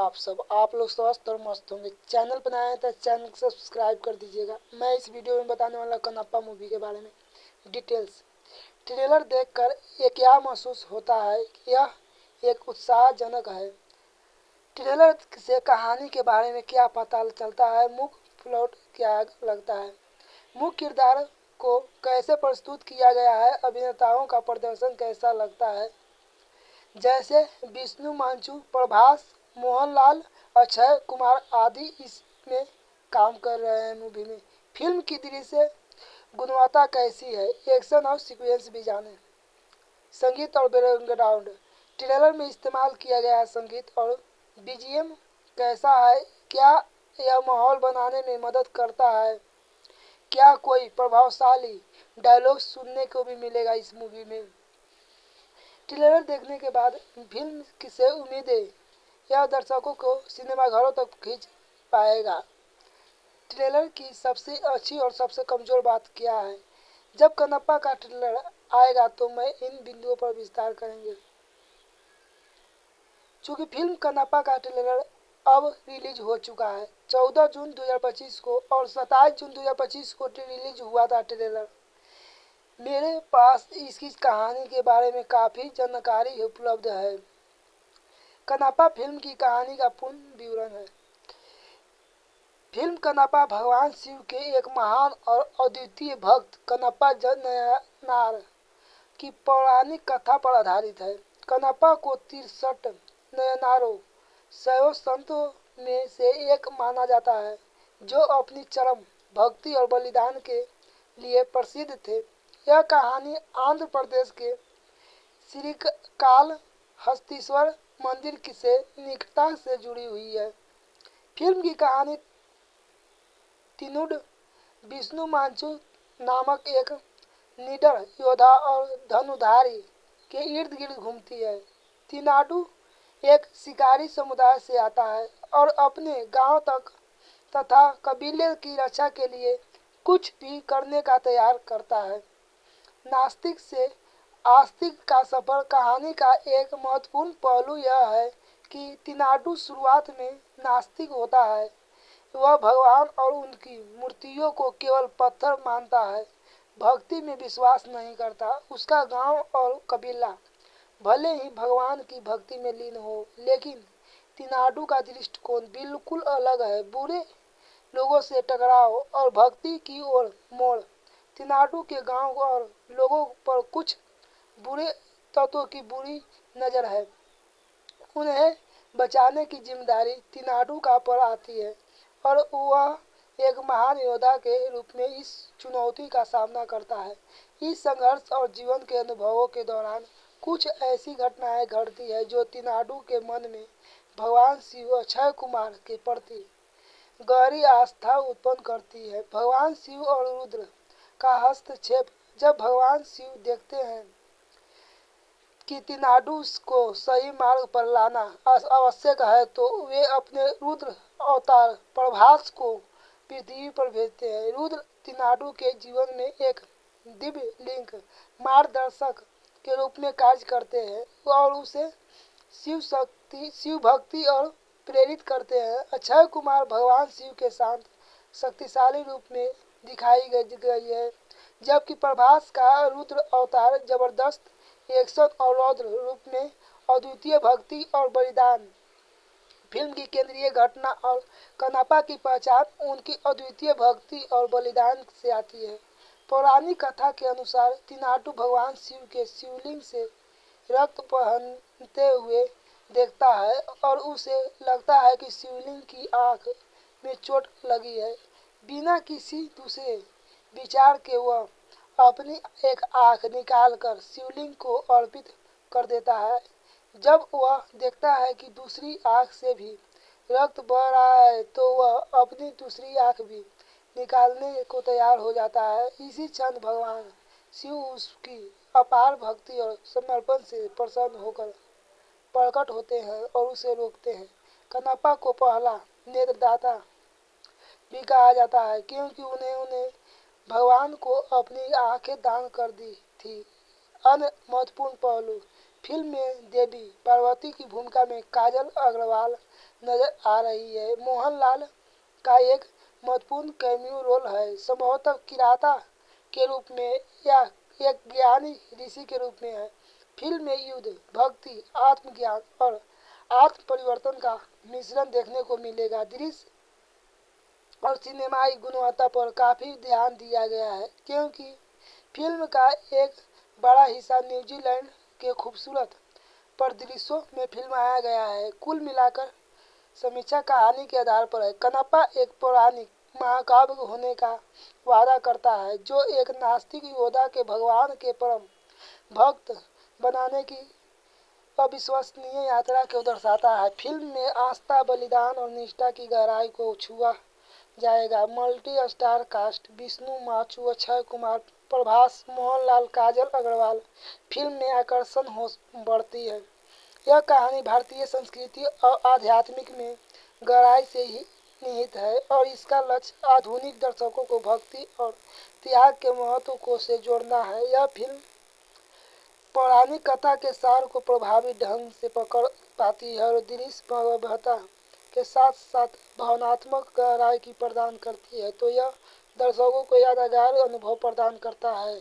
आप लोग स्वस्थ और मस्त होंगे। चैनल पर नए हैं तो चैनल को सब्सक्राइब कर दीजिएगा। मैं इस वीडियो में बताने वाला कनप्पा मूवी के बारे में डिटेल्स। ट्रेलर देखकर ये क्या महसूस होता है, यह एक उत्साहजनक है। ट्रेलर से कहानी के बारे में क्या पता चलता है, मुख्य प्लॉट क्या लगता है, मुख्य किरदार को कैसे प्रस्तुत किया गया है, अभिनेताओं का प्रदर्शन कैसा लगता है, जैसे विष्णु मंचू, प्रभास, मोहनलाल, अक्षय कुमार आदि इसमें काम कर रहे हैं मूवी में। फिल्म की दृश्य गुणवत्ता कैसी है, एक्शन और सीक्वेंस भी जाने। संगीत और बैकग्राउंड, ट्रेलर में इस्तेमाल किया गया संगीत और बीजीएम कैसा है, क्या यह माहौल बनाने में मदद करता है, क्या कोई प्रभावशाली डायलॉग सुनने को भी मिलेगा इस मूवी में। ट्रेलर देखने के बाद फिल्म से उम्मीदें, यह दर्शकों को सिनेमाघरों तक खींच पाएगा। ट्रेलर की सबसे अच्छी और सबसे कमज़ोर बात क्या है, जब कनप्पा का ट्रेलर आएगा तो मैं इन बिंदुओं पर विस्तार करेंगे। चूँकि फिल्म कनप्पा का ट्रेलर अब रिलीज हो चुका है 14 जून 2025 को और 27 जून 2025 को रिलीज हुआ था ट्रेलर। मेरे पास इसकी कहानी के बारे में काफ़ी जानकारी उपलब्ध है। कनप्पा फिल्म की कहानी का पूर्ण विवरण है। फिल्म कनप्पा भगवान शिव के एक महान और अद्वितीय भक्त कनप्पा नयनार की पौराणिक कथा पर आधारित है। कनप्पा को 63 नयनारों शैव संतों में से एक माना जाता है, जो अपनी चरम भक्ति और बलिदान के लिए प्रसिद्ध थे। यह कहानी आंध्र प्रदेश के श्रीकालहस्तीश्वर मंदिर से निकटता से जुड़ी हुई है। फिल्म की कहानी तिनुड विष्णु मांचू नामक एक निडर योद्धा और धनुधारी के इर्द गिर्द घूमती है। तिनाडु एक शिकारी समुदाय से आता है और अपने गांव तक तथा कबीले की रक्षा के लिए कुछ भी करने का तैयार करता है। नास्तिक से आस्तिक का सफर। कहानी का एक महत्वपूर्ण पहलू यह है कि तिनाडु शुरुआत में नास्तिक होता है। वह भगवान और उनकी मूर्तियों को केवल पत्थर मानता है, भक्ति में विश्वास नहीं करता। उसका गांव और कबीला भले ही भगवान की भक्ति में लीन हो, लेकिन तिनाडु का दृष्टिकोण बिल्कुल अलग है। बुरे लोगों से टकराव और भक्ति की ओर मोड़। तिनाडु के गांव और लोगों पर कुछ बुरे तत्वों की बुरी नज़र है। उन्हें बचाने की जिम्मेदारी तिनाडु का पर आती है और वह एक महान योद्धा के रूप में इस चुनौती का सामना करता है। इस संघर्ष और जीवन के अनुभवों के दौरान कुछ ऐसी घटनाएं घटती है जो तिनाडु के मन में भगवान शिव अक्षय कुमार के प्रति गहरी आस्था उत्पन्न करती है। भगवान शिव और रुद्र का हस्तक्षेप, जब भगवान शिव देखते हैं कि तिनाडु को सही मार्ग पर लाना आवश्यक है, तो वे अपने रुद्र अवतार प्रभास को पृथ्वी पर भेजते हैं। रुद्र तिनाडु के जीवन में एक दिव्य लिंक मार्गदर्शक के रूप में कार्य करते हैं और उसे शिव भक्ति और प्रेरित करते हैं। अक्षय कुमार भगवान शिव के शांत शक्तिशाली रूप में दिखाई गई है, जबकि प्रभास का रुद्र अवतार जबरदस्त एक्शन और रौद्र रूप में अद्वितीय भक्ति और बलिदान। फिल्म की केंद्रीय घटना और कनप्पा की पहचान उनकी अद्वितीय भक्ति और बलिदान से आती है। पौराणिक कथा के अनुसार तिनाडु भगवान शिव के शिवलिंग से रक्त बहते हुए देखता है और उसे लगता है कि शिवलिंग की आंख में चोट लगी है। बिना किसी दूसरे विचार के वह अपनी एक आंख निकालकर शिवलिंग को अर्पित कर देता है। जब वह देखता है कि दूसरी आंख से भी रक्त बह रहा है, तो वह अपनी दूसरी आंख भी निकालने को तैयार हो जाता है। इसी क्षण भगवान शिव उसकी अपार भक्ति और समर्पण से प्रसन्न होकर प्रकट होते हैं और उसे रोकते हैं। कनप्पा को पहला नेत्रदाता भी कहा जाता है, क्योंकि उन्हें भगवान को अपनी आंखें दान कर दी थी। अन्य महत्वपूर्ण पहलू, फिल्म में देवी पार्वती की भूमिका में काजल अग्रवाल नजर आ रही है। मोहनलाल का एक महत्वपूर्ण कैमियो रोल है, संभवतः किराता के रूप में या एक ज्ञानी ऋषि के रूप में है। फिल्म में युद्ध, भक्ति, आत्मज्ञान और आत्म परिवर्तन का मिश्रण देखने को मिलेगा। दृश्य और सिनेमाई गुणवत्ता पर काफी ध्यान दिया गया है, क्योंकि फिल्म का एक बड़ा हिस्सा न्यूजीलैंड के खूबसूरत परिदृश्यों में फिल्माया गया है। कुल मिलाकर समीक्षा कहानी के आधार पर है। कनप्पा एक पौराणिक महाकाव्य होने का वादा करता है, जो एक नास्तिक योद्धा के भगवान के परम भक्त बनाने की अविश्वसनीय यात्रा को दर्शाता है। फिल्म में आस्था, बलिदान और निष्ठा की गहराई को छुआ जाएगा। Multi star cast: Vishnu Manchu, Akshay Kumar, Prabhas, Mohanlal, Kajal Aggarwal. Film में आकर्षण हो बढ़ती है। यह कहानी भारतीय संस्कृति और आध्यात्मिक में गहराई से ही निहित है और इसका लक्ष्य आधुनिक दर्शकों को भक्ति और त्याग के महत्व को से जोड़ना है। यह फिल्म पौराणिक कथा के सार को प्रभावी ढंग से पकड़ पाती है और दृश्य भयावहता के साथ साथ भावनात्मक गहराई की प्रदान करती है, तो यह दर्शकों को यादगार अनुभव प्रदान करता है।